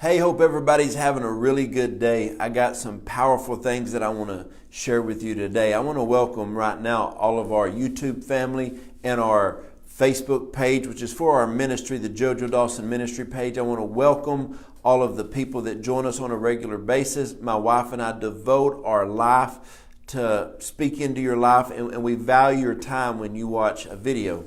Hey, hope everybody's having a really good day. I got some powerful things that I want to share with you today. I want to welcome right now all of our YouTube family and our Facebook page, which is for our ministry, the Dawson ministry page. I want to welcome all of the people that join us on a regular basis. My wife and I devote our life to speak into your life, and we value your time when you watch a video.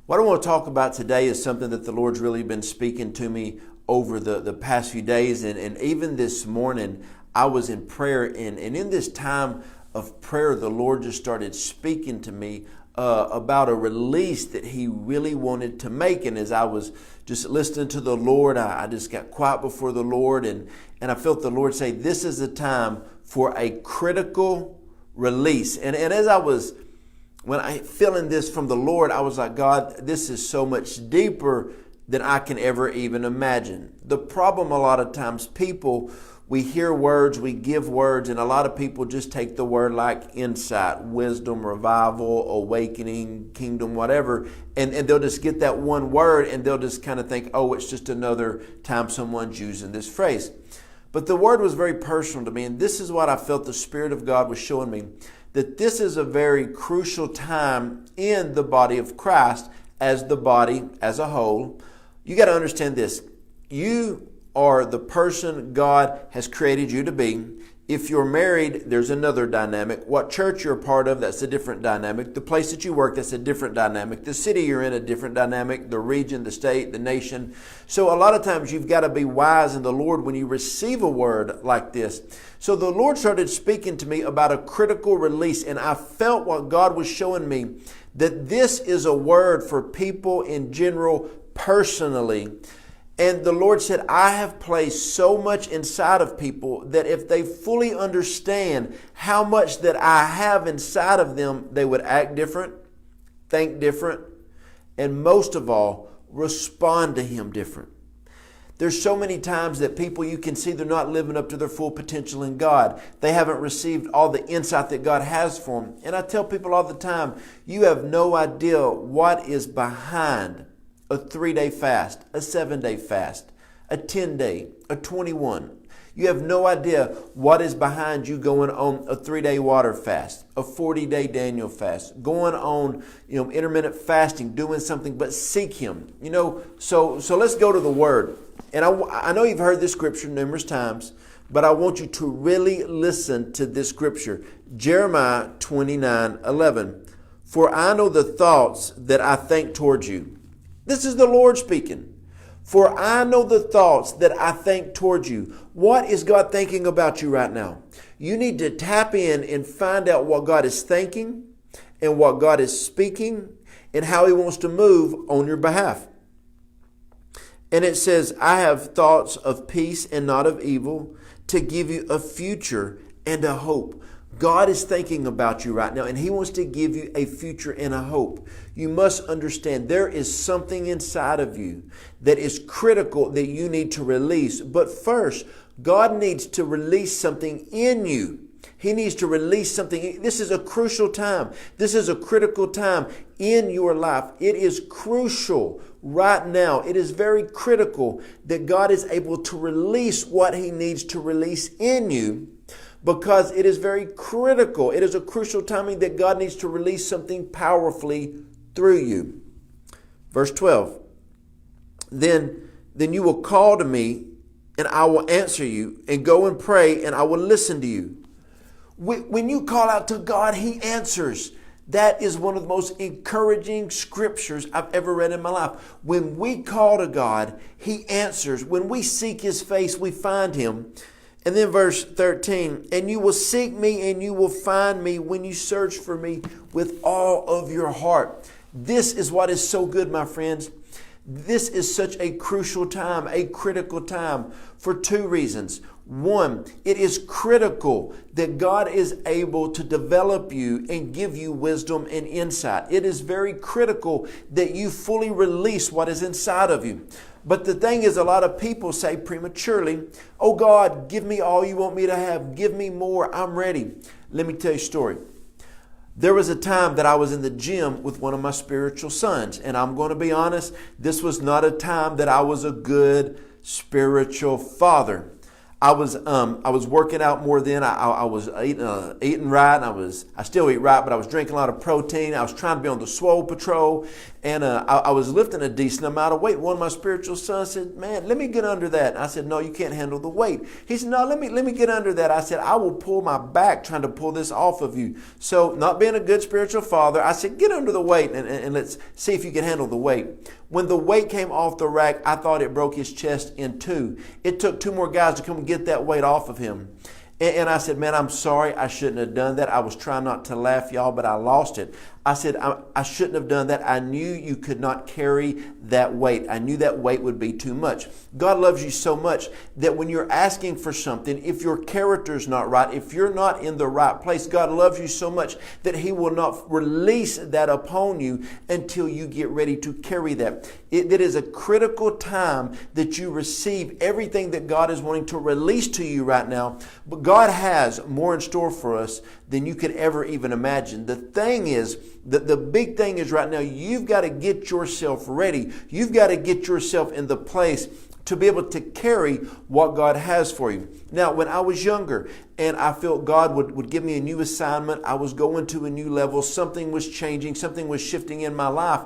What I want to talk about today is something that the Lord's really been speaking to me over the past few days, and even this morning I was in prayer, and in this time of prayer the Lord just started speaking to me about a release that He really wanted to make. And as I was just listening to the Lord, I just got quiet before the Lord, and I felt the Lord say, this is the time for a critical release. And as when I feeling this from the Lord, I was like, God, this is so much deeper than I can ever even imagine. The problem a lot of times, we hear words, we give words, and a lot of people just take the word like insight, wisdom, revival, awakening, kingdom, whatever, and they'll just get that one word and they'll just kind of think, oh, it's just another time someone's using this phrase. But the word was very personal to me, and this is what I felt the Spirit of God was showing me, that this is a very crucial time in the body of Christ as the body as a whole. You got to understand this. You are the person God has created you to be. If you're married, there's another dynamic. What church you're a part of, that's a different dynamic. The place that you work, that's a different dynamic. The city you're in, a different dynamic. The region, the state, the nation. So a lot of times you've got to be wise in the Lord when you receive a word like this. So the Lord started speaking to me about a critical release, and I felt what God was showing me, that this is a word for people in general, personally. And the Lord said, I have placed so much inside of people that if they fully understand how much that I have inside of them, they would act different, think different, and most of all, respond to Him different. There's so many times that people, you can see they're not living up to their full potential in God. They haven't received all the insight that God has for them. And I tell people all the time, you have no idea what is behind a 3-day fast, a 7-day fast, a 10-day, a 21. You have no idea what is behind you going on a 3-day water fast, a 40-day Daniel fast, going on, intermittent fasting, doing something, but seek Him. So let's go to the Word. And I know you've heard this scripture numerous times, but I want you to really listen to this scripture. Jeremiah 29:11. For I know the thoughts that I think towards you. This is the Lord speaking. For I know the thoughts that I think towards you. What is God thinking about you right now? You need to tap in and find out what God is thinking and what God is speaking and how He wants to move on your behalf. And it says, I have thoughts of peace and not of evil, to give you a future and a hope. God is thinking about you right now, and He wants to give you a future and a hope. You must understand there is something inside of you that is critical that you need to release. But first, God needs to release something in you. He needs to release something. This is a crucial time. This is a critical time in your life. It is crucial right now. It is very critical that God is able to release what He needs to release in you, because it is very critical. It is a crucial timing that God needs to release something powerfully through you. Verse 12. Then you will call to me, and I will answer you, and go and pray, and I will listen to you. When you call out to God, He answers. That is one of the most encouraging scriptures I've ever read in my life. When we call to God, He answers. When we seek His face, we find Him. And then verse 13, and you will seek me and you will find me when you search for me with all of your heart. This is what is so good, my friends. This is such a crucial time, a critical time for two reasons. One, it is critical that God is able to develop you and give you wisdom and insight. It is very critical that you fully release what is inside of you. But the thing is, a lot of people say prematurely, oh God, give me all you want me to have. Give me more. I'm ready. Let me tell you a story. There was a time that I was in the gym with one of my spiritual sons. And I'm going to be honest, this was not a time that I was a good spiritual father. I was working out more then. I was eating right. I still eat right, but I was drinking a lot of protein. I was trying to be on the swole patrol, and I was lifting a decent amount of weight. One of my spiritual sons said, "Man, let me get under that." I said, "No, you can't handle the weight." He said, "No, let me get under that." I said, "I will pull my back trying to pull this off of you." So, not being a good spiritual father, I said, "Get under the weight and let's see if you can handle the weight." When the weight came off the rack, I thought it broke his chest in two. It took two more guys to come and get that weight off of him. And I said, "Man, I'm sorry. I shouldn't have done that. I was trying not to laugh, y'all, but I lost it." I said, I shouldn't have done that. I knew you could not carry that weight. I knew that weight would be too much. God loves you so much that when you're asking for something, if your character's not right, if you're not in the right place, God loves you so much that He will not release that upon you until you get ready to carry that. It is a critical time that you receive everything that God is wanting to release to you right now. But God has more in store for us than you could ever even imagine. The thing is, the big thing is right now, you've got to get yourself ready. You've got to get yourself in the place to be able to carry what God has for you. Now, when I was younger and I felt God would give me a new assignment, I was going to a new level, something was changing, something was shifting in my life,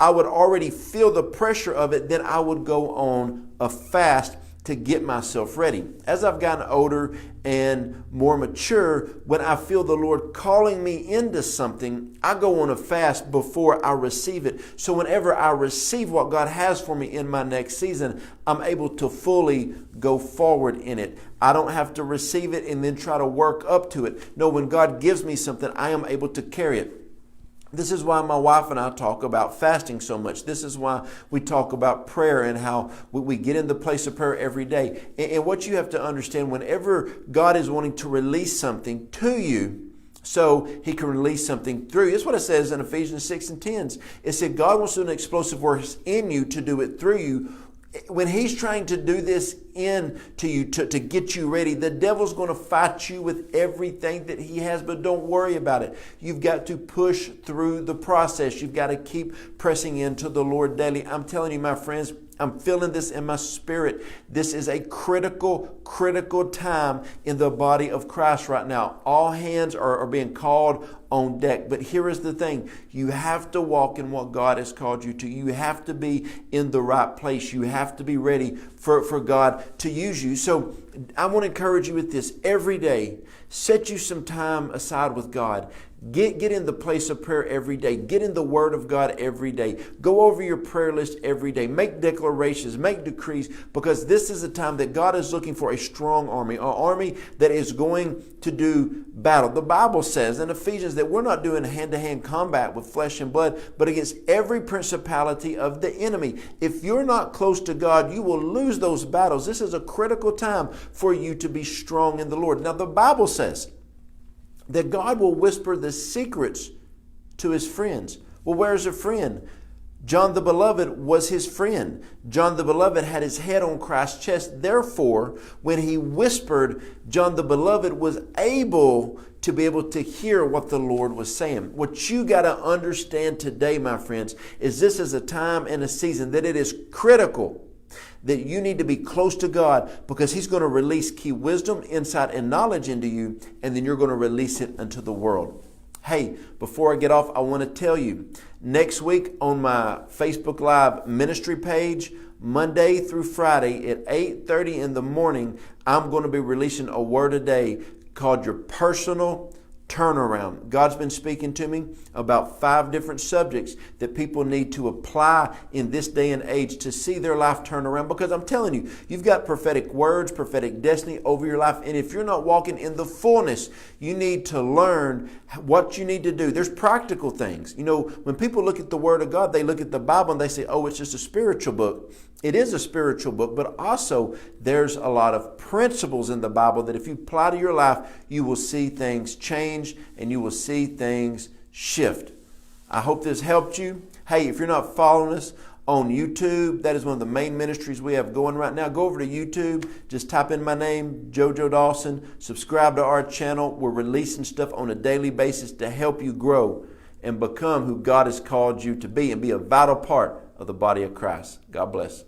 I would already feel the pressure of it, then I would go on a fast to get myself ready. As I've gotten older and more mature, when I feel the Lord calling me into something, I go on a fast before I receive it. So whenever I receive what God has for me in my next season, I'm able to fully go forward in it. I don't have to receive it and then try to work up to it. No, when God gives me something, I am able to carry it. This is why my wife and I talk about fasting so much. This is why we talk about prayer and how we get in the place of prayer every day. And what you have to understand, whenever God is wanting to release something to you, so He can release something through you. That's what it says in Ephesians 6 and 10. It said God wants to do an explosive work in you to do it through you. When He's trying to do this into you to get you ready, the devil's going to fight you with everything that he has, but don't worry about it. You've got to push through the process. You've got to keep pressing into the Lord daily. I'm telling you, my friends, I'm feeling this in my spirit. This is a critical time in the body of Christ right now. All hands are being called on deck. But here is the thing. You have to walk in what God has called you to. You have to be in the right place. You have to be ready for God to use you. So I want to encourage you with this. Every day, set you some time aside with God. Get in the place of prayer every day. Get in the Word of God every day. Go over your prayer list every day. Make declarations, make decrees, because this is a time that God is looking for a strong army, an army that is going to do battle. The Bible says in Ephesians that we're not doing hand-to-hand combat with flesh and blood, but against every principality of the enemy. If you're not close to God, you will lose those battles. This is a critical time for you to be strong in the Lord. Now, the Bible says that God will whisper the secrets to His friends. Well, where's a friend? John the Beloved was His friend. John the Beloved had his head on Christ's chest. Therefore, when he whispered, John the Beloved was able to be able to hear what the Lord was saying. What you got to understand today, my friends, is this is a time and a season that it is critical that you need to be close to God, because He's going to release key wisdom, insight, and knowledge into you, and then you're going to release it unto the world. Hey, before I get off, I want to tell you, next week on my Facebook Live ministry page, Monday through Friday at 8:30 in the morning, I'm going to be releasing a word a day called Your Personal Turnaround. God's been speaking to me about 5 different subjects that people need to apply in this day and age to see their life turn around. Because I'm telling you, you've got prophetic words, prophetic destiny over your life. And if you're not walking in the fullness, you need to learn what you need to do. There's practical things. You know, when people look at the Word of God, they look at the Bible and they say, oh, it's just a spiritual book. It is a spiritual book, but also there's a lot of principles in the Bible that if you apply to your life, you will see things change and you will see things shift. I hope this helped you. Hey, if you're not following us on YouTube, that is one of the main ministries we have going right now. Go over to YouTube, just type in my name, JoJo Dawson, subscribe to our channel. We're releasing stuff on a daily basis to help you grow and become who God has called you to be and be a vital part of the body of Christ. God bless.